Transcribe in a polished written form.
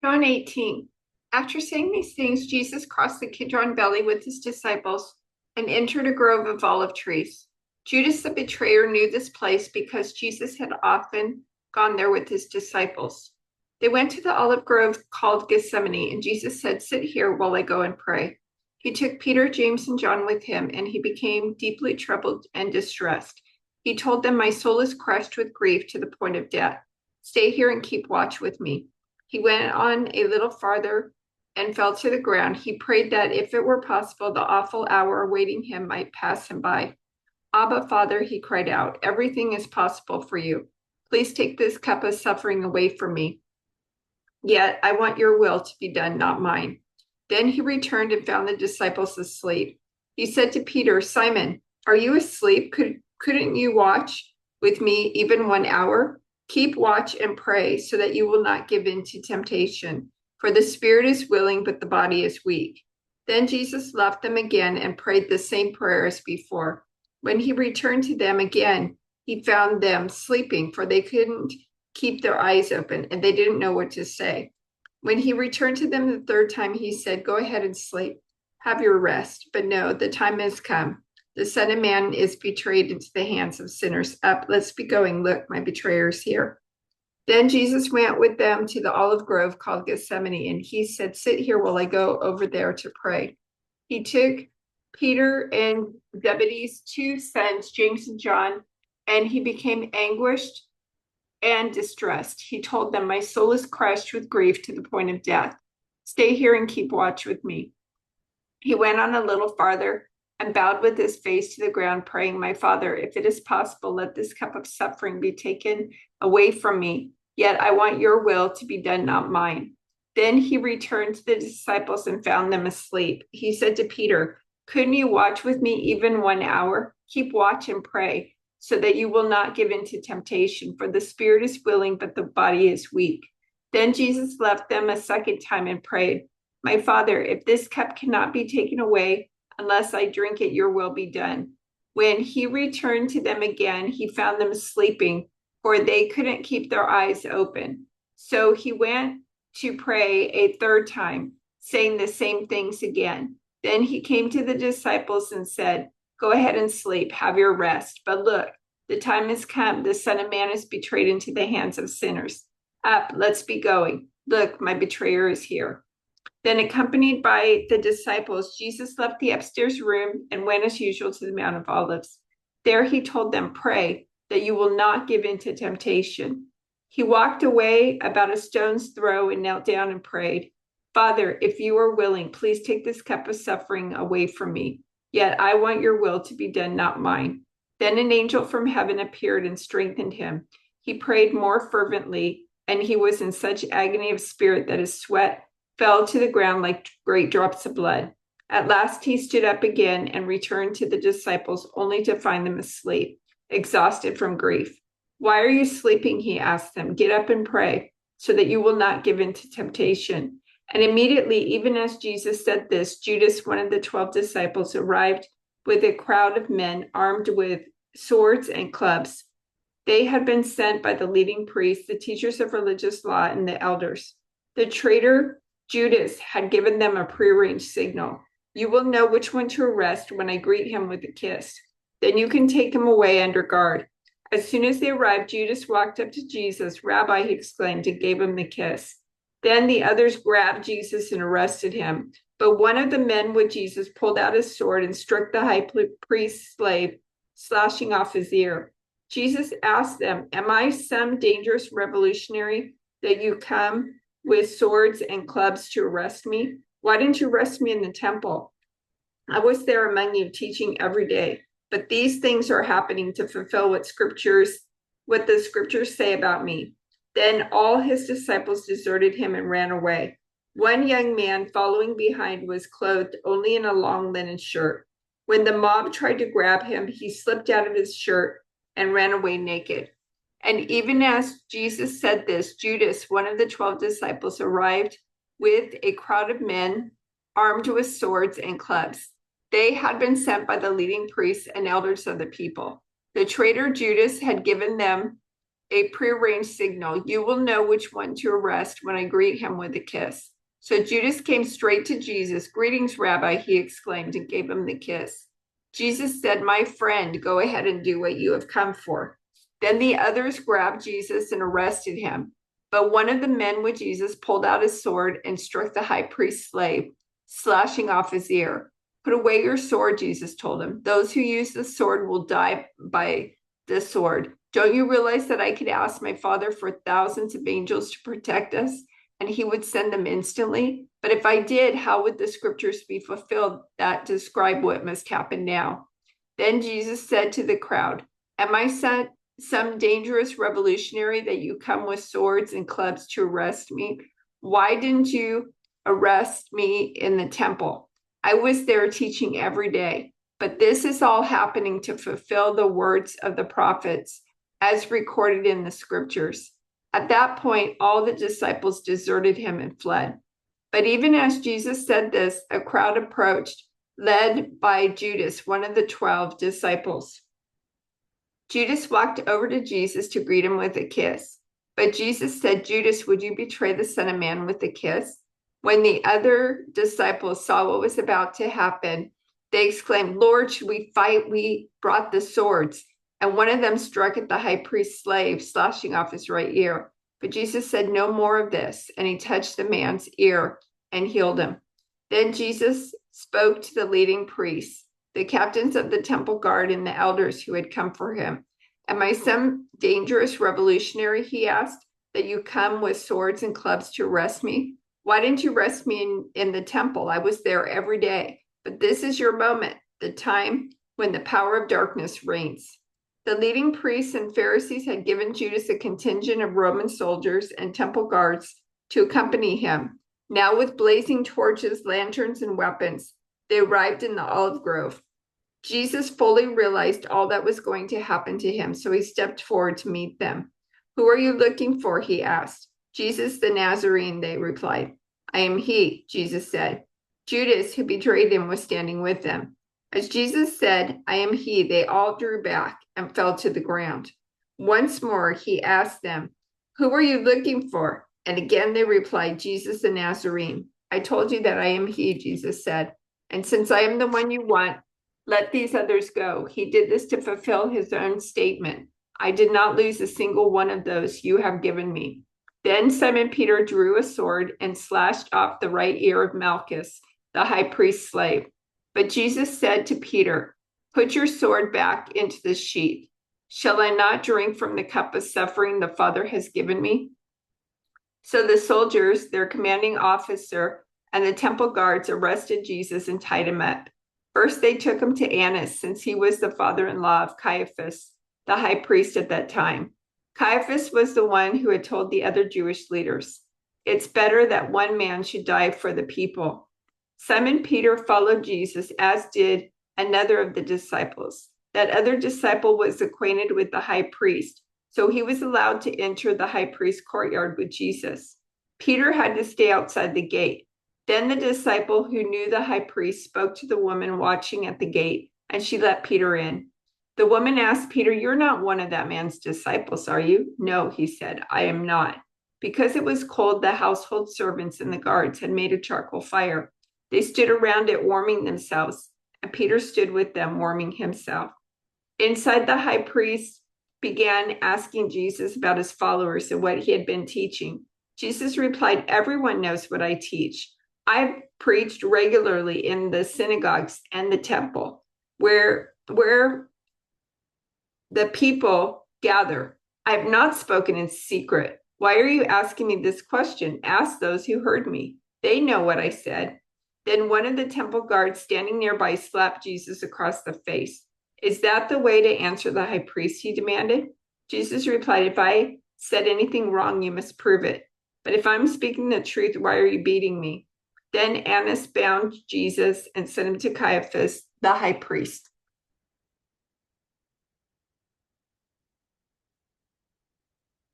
John 18. After saying these things, Jesus crossed the Kidron Valley with his disciples and entered a grove of olive trees. Judas the betrayer knew this place because Jesus had often gone there with his disciples. They went to the olive grove called Gethsemane, and Jesus said, "Sit here while I go and pray." He took Peter, James, and John with him, and he became deeply troubled and distressed. He told them, "My soul is crushed with grief to the point of death. Stay here and keep watch with me." He went on a little farther and fell to the ground. He prayed that if it were possible, the awful hour awaiting him might pass him by. "Abba, Father," he cried out, "everything is possible for you. Please take this cup of suffering away from me. Yet I want your will to be done, not mine." Then he returned and found the disciples asleep. He said to Peter, "Simon, are you asleep? Couldn't you watch with me even 1 hour? Keep watch and pray so that you will not give in to temptation. For the spirit is willing, but the body is weak." Then Jesus left them again and prayed the same prayer as before. When he returned to them again, he found them sleeping, for they couldn't keep their eyes open, and they didn't know what to say. When he returned to them the third time, he said, "Go ahead and sleep. Have your rest. But no, the time has come. The Son of Man is betrayed into the hands of sinners. Up, let's be going. Look, my betrayer is here." Then Jesus went with them to the olive grove called Gethsemane, and he said, "Sit here while I go over there to pray." He took Peter and Zebedee's two sons, James and John, and he became anguished and distressed. He told them, "My soul is crushed with grief to the point of death. Stay here and keep watch with me." He went on a little farther and bowed with his face to the ground, praying, "My Father, if it is possible, let this cup of suffering be taken away from me. Yet I want your will to be done, not mine." Then he returned to the disciples and found them asleep. He said to Peter, "Couldn't you watch with me even 1 hour? Keep watch and pray so that you will not give in to temptation. For the spirit is willing, but the body is weak." Then Jesus left them a second time and prayed, "My Father, if this cup cannot be taken away unless I drink it, your will be done." When he returned to them again, he found them sleeping, for they couldn't keep their eyes open. So he went to pray a third time, saying the same things again. Then he came to the disciples and said, "Go ahead and sleep, have your rest. But look, the time has come. The Son of Man is betrayed into the hands of sinners. Up, let's be going. Look, my betrayer is here." Then, accompanied by the disciples, Jesus left the upstairs room and went as usual to the Mount of Olives. There he told them, "Pray that you will not give in to temptation." He walked away about a stone's throw and knelt down and prayed, "Father, if you are willing, please take this cup of suffering away from me. Yet I want your will to be done, not mine." Then an angel from heaven appeared and strengthened him. He prayed more fervently, and he was in such agony of spirit that his sweat fell to the ground like great drops of blood. At last he stood up again and returned to the disciples, only to find them asleep, exhausted from grief. "Why are you sleeping?" he asked them. "Get up and pray, so that you will not give in to temptation." And immediately, even as Jesus said this, Judas, one of the 12 disciples, arrived with a crowd of men armed with swords and clubs. They had been sent by the leading priests, the teachers of religious law, and the elders. The traitor Judas had given them a prearranged signal. "You will know which one to arrest when I greet him with a kiss. Then you can take him away under guard." As soon as they arrived, Judas walked up to Jesus. "Rabbi," he exclaimed, and gave him the kiss. Then the others grabbed Jesus and arrested him. But one of the men with Jesus pulled out his sword and struck the high priest's slave, slashing off his ear. Jesus asked them, "Am I some dangerous revolutionary that you come with swords and clubs to arrest me? Why didn't you arrest me in the temple? I was there among you teaching every day. But these things are happening to fulfill what the scriptures say about me." Then all his disciples deserted him and ran away. One young man following behind was clothed only in a long linen shirt. When the mob tried to grab him, he slipped out of his shirt and ran away naked. And even as Jesus said this, Judas, one of the 12 disciples, arrived with a crowd of men armed with swords and clubs. They had been sent by the leading priests and elders of the people. The traitor Judas had given them a prearranged signal. You will know which one to arrest when I greet him with a kiss." So Judas came straight to Jesus. "Greetings, Rabbi," he exclaimed, and gave him the kiss. Jesus said, "My friend, go ahead and do what you have come for." Then the others grabbed Jesus and arrested him. But one of the men with Jesus pulled out his sword and struck the high priest's slave, slashing off his ear. "Put away your sword," Jesus told him. "Those who use the sword will die by the sword. Don't you realize that I could ask my Father for thousands of angels to protect us, and he would send them instantly? But if I did, how would the scriptures be fulfilled that describe what must happen now?" Then Jesus said to the crowd, "Am I some dangerous revolutionary that you come with swords and clubs to arrest me? Why didn't you arrest me in the temple? I was there teaching every day. But this is all happening to fulfill the words of the prophets as recorded in the scriptures." At that point, all the disciples deserted him and fled. But even as Jesus said this, a crowd approached, led by Judas, one of the 12 disciples. Judas walked over to Jesus to greet him with a kiss. But Jesus said, "Judas, would you betray the Son of Man with a kiss?" When the other disciples saw what was about to happen, they exclaimed, "Lord, should we fight? We brought the swords." And one of them struck at the high priest's slave, slashing off his right ear. But Jesus said, "No more of this." And he touched the man's ear and healed him. Then Jesus spoke to the leading priests, the captains of the temple guard, and the elders who had come for him. "Am I some dangerous revolutionary," he asked, "that you come with swords and clubs to arrest me? Why didn't you arrest me in the temple? I was there every day. But this is your moment, the time when the power of darkness reigns." The leading priests and Pharisees had given Judas a contingent of Roman soldiers and temple guards to accompany him. Now, with blazing torches, lanterns, and weapons, they arrived in the olive grove. Jesus fully realized all that was going to happen to him, so he stepped forward to meet them. "Who are you looking for?" he asked. "Jesus the Nazarene," they replied. "I am he," Jesus said. Judas, who betrayed him, was standing with them. As Jesus said, "I am he," they all drew back and fell to the ground. Once more, he asked them, "Who are you looking for?" And again they replied, "Jesus the Nazarene." "I told you that I am he," Jesus said. "And since I am the one you want, let these others go." He did this to fulfill his own statement. "I did not lose a single one of those you have given me." Then Simon Peter drew a sword and slashed off the right ear of Malchus, the high priest's slave. But Jesus said to Peter, "Put your sword back into the sheath. Shall I not drink from the cup of suffering the Father has given me?" So the soldiers, their commanding officer, and the temple guards arrested Jesus and tied him up. First, they took him to Annas, since he was the father-in-law of Caiaphas, the high priest at that time. Caiaphas was the one who had told the other Jewish leaders, "It's better that one man should die for the people." Simon Peter followed Jesus, as did another of the disciples. That other disciple was acquainted with the high priest, so he was allowed to enter the high priest's courtyard with Jesus. Peter had to stay outside the gate. Then the disciple who knew the high priest spoke to the woman watching at the gate, and she let Peter in. The woman asked Peter, "You're not one of that man's disciples, are you?" "No," he said, "I am not." Because it was cold, the household servants and the guards had made a charcoal fire. They stood around it warming themselves, and Peter stood with them warming himself. Inside, the high priest began asking Jesus about his followers and what he had been teaching. Jesus replied, "Everyone knows what I teach. I've preached regularly in the synagogues and the temple, where the people gather. I have not spoken in secret. Why are you asking me this question? Ask those who heard me. They know what I said." Then one of the temple guards standing nearby slapped Jesus across the face. "Is that the way to answer the high priest?" he demanded. Jesus replied, "If I said anything wrong, you must prove it. But if I'm speaking the truth, why are you beating me?" Then Annas bound Jesus and sent him to Caiaphas, the high priest.